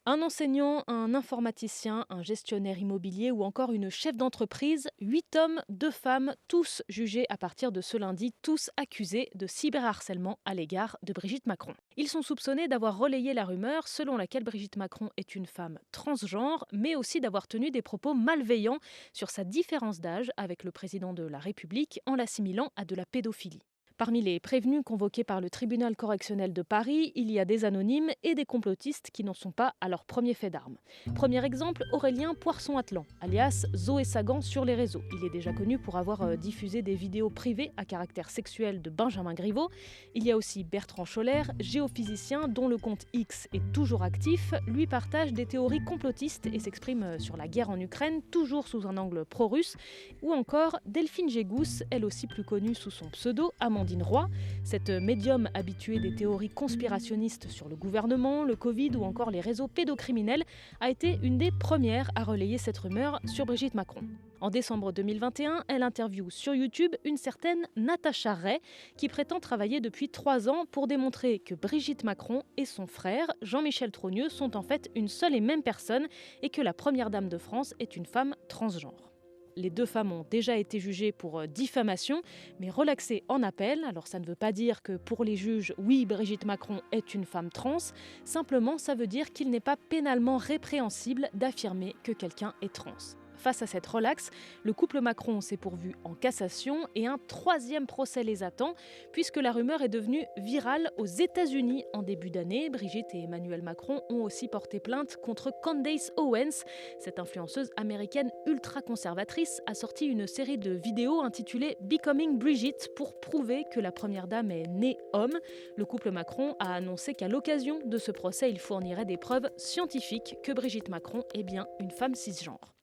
Un enseignant, un informaticien, un gestionnaire immobilier ou encore une chef d'entreprise, 8 hommes, 2 femmes, tous jugés à partir de ce lundi, tous accusés de cyberharcèlement à l'égard de Brigitte Macron. Ils sont soupçonnés d'avoir relayé la rumeur selon laquelle Brigitte Macron est une femme transgenre, mais aussi d'avoir tenu des propos malveillants sur sa différence d'âge avec le président de la République en l'assimilant à de la pédophilie. Parmi les prévenus convoqués par le tribunal correctionnel de Paris, il y a des anonymes et des complotistes qui n'en sont pas à leur premier fait d'armes. Premier exemple, Aurélien Poisson-Atlan, alias Zoé Sagan sur les réseaux. Il est déjà connu pour avoir diffusé des vidéos privées à caractère sexuel de Benjamin Griveaux. Il y a aussi Bertrand Scholler, géophysicien dont le compte X est toujours actif. Lui partage des théories complotistes et s'exprime sur la guerre en Ukraine, toujours sous un angle pro-russe. Ou encore Delphine Gégousse, elle aussi plus connue sous son pseudo Amandine Roy. Cette médium habituée des théories conspirationnistes sur le gouvernement, le Covid ou encore les réseaux pédocriminels a été une des premières à relayer cette rumeur sur Brigitte Macron. En décembre 2021, elle interviewe sur YouTube une certaine Natacha Ray qui prétend travailler depuis 3 ans pour démontrer que Brigitte Macron et son frère, Jean-Michel Trogneux, sont en fait une seule et même personne et que la première dame de France est une femme transgenre. Les 2 femmes ont déjà été jugées pour diffamation, mais relaxées en appel. Alors ça ne veut pas dire que pour les juges, oui, Brigitte Macron est une femme trans. Simplement, ça veut dire qu'il n'est pas pénalement répréhensible d'affirmer que quelqu'un est trans. Face à cette relaxe, le couple Macron s'est pourvu en cassation et un 3e procès les attend, puisque la rumeur est devenue virale aux États-Unis en début d'année. Brigitte et Emmanuel Macron ont aussi porté plainte contre Candace Owens. Cette influenceuse américaine ultra-conservatrice a sorti une série de vidéos intitulée Becoming Brigitte pour prouver que la première dame est née homme. Le couple Macron a annoncé qu'à l'occasion de ce procès, il fournirait des preuves scientifiques que Brigitte Macron est bien une femme cisgenre.